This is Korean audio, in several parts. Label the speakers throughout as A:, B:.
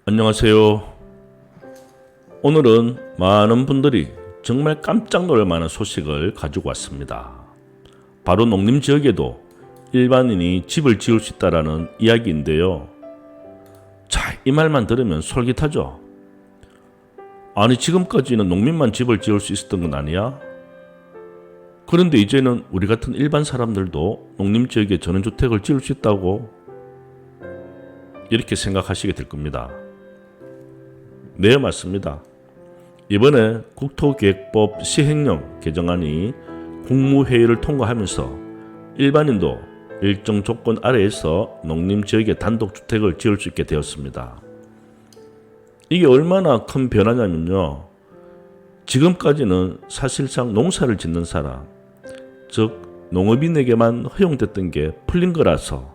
A: 안녕하세요. 오늘은 많은 분들이 정말 깜짝 놀랄 만한 소식을 가지고 왔습니다. 바로 농림지역에도 일반인이 집을 지을 수 있다는 이야기인데요. 자, 이 말만 들으면 솔깃하죠? 아니, 지금까지는 농민만 집을 지을 수 있었던 건 아니야? 그런데 이제는 우리 같은 일반 사람들도 농림지역에 전원주택을 지을 수 있다고? 이렇게 생각하시게 될 겁니다. 네, 맞습니다. 이번에 국토기획법 시행령 개정안이 국무회의를 통과하면서 일반인도 일정 조건 아래에서 농림지역에 단독주택을 지을 수 있게 되었습니다. 이게 얼마나 큰 변화냐면요. 지금까지는 사실상 농사를 짓는 사람, 즉 농업인에게만 허용됐던 게 풀린 거라서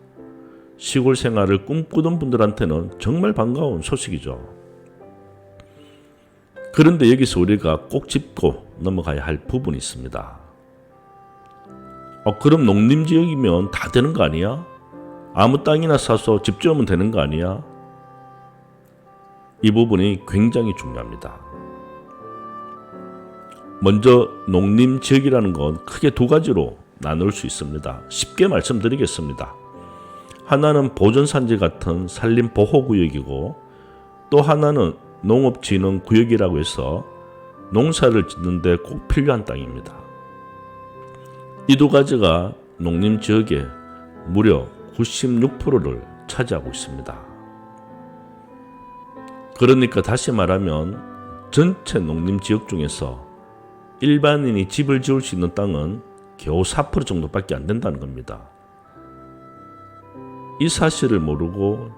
A: 시골 생활을 꿈꾸던 분들한테는 정말 반가운 소식이죠. 그런데 여기서 우리가 꼭 짚고 넘어가야 할 부분이 있습니다. 그럼 농림지역이면 다 되는 거 아니야? 아무 땅이나 사서 집 지으면 되는 거 아니야? 이 부분이 굉장히 중요합니다. 먼저 농림지역이라는 건 크게 두 가지로 나눌 수 있습니다. 쉽게 말씀드리겠습니다. 하나는 보존산지 같은 산림보호구역이고 또 하나는 농업진흥구역이라고 해서 농사를 짓는데 꼭 필요한 땅입니다. 이 두 가지가 농림지역의 무려 96%를 차지하고 있습니다. 그러니까 다시 말하면 전체 농림지역 중에서 일반인이 집을 지을 수 있는 땅은 겨우 4% 정도밖에 안 된다는 겁니다. 이 사실을 모르고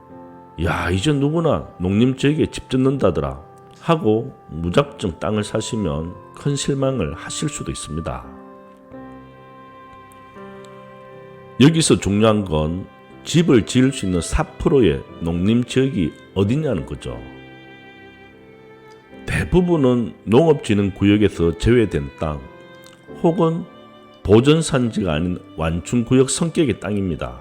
A: 야, 이제 누구나 농림지역에 집 짓는다더라 하고 무작정 땅을 사시면 큰 실망을 하실 수도 있습니다. 여기서 중요한 건 집을 지을 수 있는 4%의 농림지역이 어디냐는 거죠. 대부분은 농업진흥구역에서 제외된 땅 혹은 보전산지가 아닌 완충구역 성격의 땅입니다.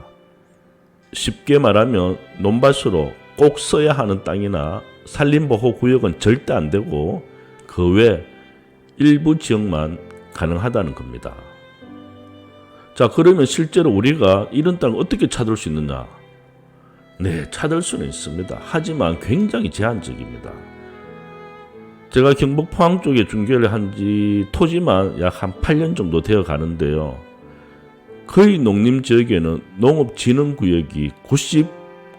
A: 쉽게 말하면 논밭으로 꼭 써야 하는 땅이나 산림보호구역은 절대 안 되고 그 외 일부 지역만 가능하다는 겁니다. 자, 그러면 실제로 우리가 이런 땅을 어떻게 찾을 수 있느냐? 네, 찾을 수는 있습니다. 하지만 굉장히 제한적입니다. 제가 경북 포항 쪽에 중개를 한지 토지만 약 한 8년 정도 되어 가는데요. 거의 농림지역에는 농업진흥구역이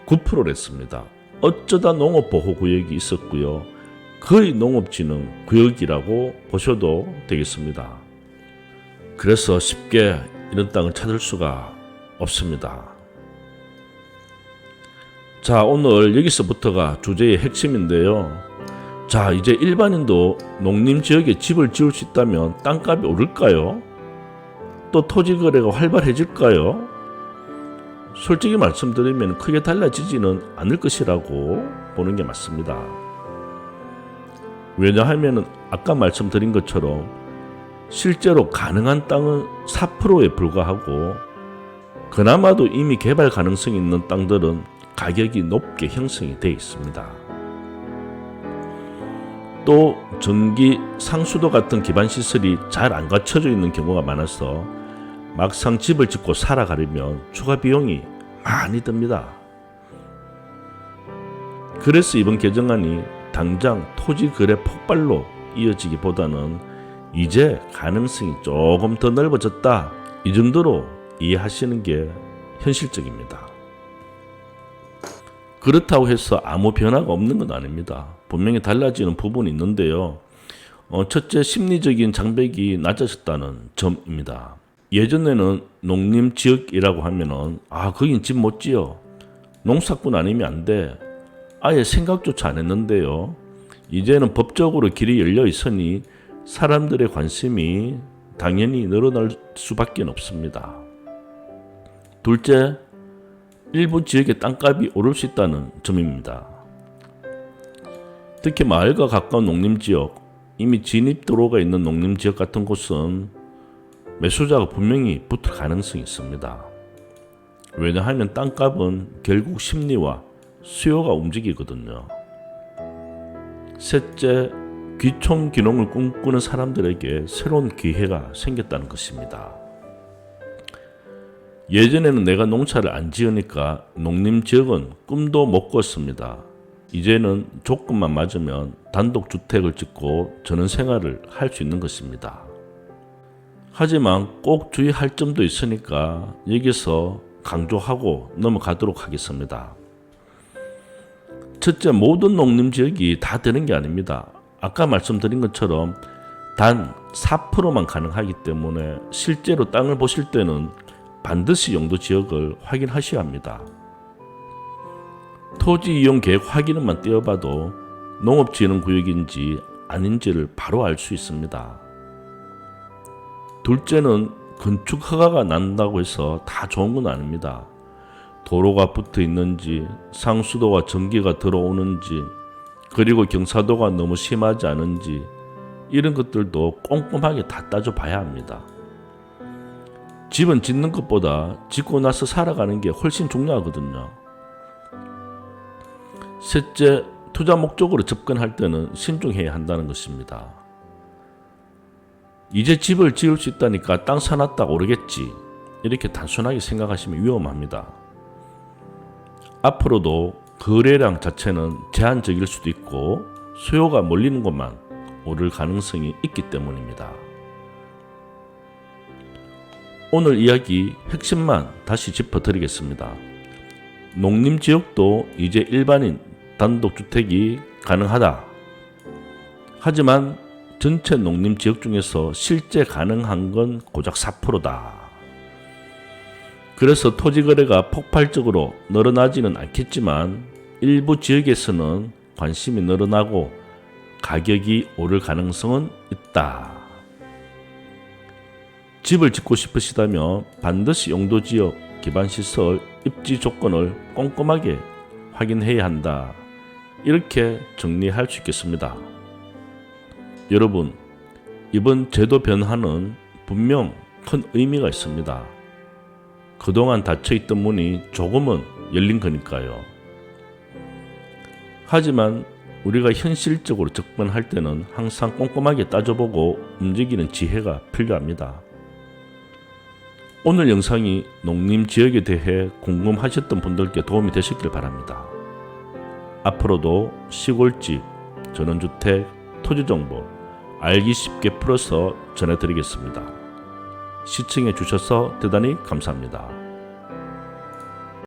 A: 99%랬습니다. 어쩌다 농업보호구역이 있었고요. 거의 농업진흥구역이라고 보셔도 되겠습니다. 그래서 쉽게 이런 땅을 찾을 수가 없습니다. 자, 오늘 여기서부터가 주제의 핵심인데요. 자, 이제 일반인도 농림지역에 집을 지을 수 있다면 땅값이 오를까요? 또 토지 거래가 활발해질까요? 솔직히 말씀드리면 크게 달라지지는 않을 것이라고 보는 게 맞습니다. 왜냐하면 아까 말씀드린 것처럼 실제로 가능한 땅은 4%에 불과하고 그나마도 이미 개발 가능성이 있는 땅들은 가격이 높게 형성이 되어 있습니다. 또 전기, 상수도 같은 기반시설이 잘 안 갖춰져 있는 경우가 많아서 막상 집을 짓고 살아가려면 추가 비용이 많이 듭니다. 그래서 이번 개정안이 당장 토지 거래 폭발로 이어지기보다는 이제 가능성이 조금 더 넓어졌다, 이 정도로 이해하시는 게 현실적입니다. 그렇다고 해서 아무 변화가 없는 건 아닙니다. 분명히 달라지는 부분이 있는데요. 첫째, 심리적인 장벽이 낮아졌다는 점입니다. 예전에는 농림지역이라고 하면은 거긴 집 못 지어, 농사꾼 아니면 안 돼, 아예 생각조차 안 했는데요. 이제는 법적으로 길이 열려 있으니 사람들의 관심이 당연히 늘어날 수밖에 없습니다. 둘째, 일부 지역의 땅값이 오를 수 있다는 점입니다. 특히 마을과 가까운 농림지역, 이미 진입도로가 있는 농림지역 같은 곳은 매수자가 분명히 붙을 가능성이 있습니다. 왜냐하면 땅값은 결국 심리와 수요가 움직이거든요. 셋째, 귀촌귀농을 꿈꾸는 사람들에게 새로운 기회가 생겼다는 것입니다. 예전에는 내가 농사를 안 지으니까 농림지역은 꿈도 못 꿨습니다. 이제는 조건만 맞으면 단독주택을 짓고 전원생활을 할 수 있는 것입니다. 하지만 꼭 주의할 점도 있으니까 여기서 강조하고 넘어가도록 하겠습니다. 첫째, 모든 농림지역이 다 되는 게 아닙니다. 아까 말씀드린 것처럼 단 4%만 가능하기 때문에 실제로 땅을 보실 때는 반드시 용도 지역을 확인하셔야 합니다. 토지 이용 계획 확인만 띄워봐도 농업진흥구역인지 아닌지를 바로 알 수 있습니다. 둘째는 건축 허가가 난다고 해서 다 좋은 건 아닙니다. 도로가 붙어 있는지, 상수도와 전기가 들어오는지, 그리고 경사도가 너무 심하지 않은지 이런 것들도 꼼꼼하게 다 따져봐야 합니다. 집은 짓는 것보다 짓고 나서 살아가는 게 훨씬 중요하거든요. 셋째, 투자 목적으로 접근할 때는 신중해야 한다는 것입니다. 이제 집을 지을 수 있다니까 땅 사놨다 오르겠지, 이렇게 단순하게 생각하시면 위험합니다. 앞으로도 거래량 자체는 제한적일 수도 있고 수요가 몰리는 것만 오를 가능성이 있기 때문입니다. 오늘 이야기 핵심만 다시 짚어드리겠습니다. 농림지역도 이제 일반인 단독주택이 가능하다. 하지만 전체 농림지역 중에서 실제 가능한 건 고작 4%다. 그래서 토지거래가 폭발적으로 늘어나지는 않겠지만 일부 지역에서는 관심이 늘어나고 가격이 오를 가능성은 있다. 집을 짓고 싶으시다면 반드시 용도지역, 기반시설, 입지 조건을 꼼꼼하게 확인해야 한다. 이렇게 정리할 수 있겠습니다. 여러분, 이번 제도 변화는 분명 큰 의미가 있습니다. 그동안 닫혀있던 문이 조금은 열린 거니까요. 하지만 우리가 현실적으로 접근할 때는 항상 꼼꼼하게 따져보고 움직이는 지혜가 필요합니다. 오늘 영상이 농림지역에 대해 궁금하셨던 분들께 도움이 되셨길 바랍니다. 앞으로도 시골집, 전원주택, 토지정보 알기 쉽게 풀어서 전해드리겠습니다. 시청해 주셔서 대단히 감사합니다.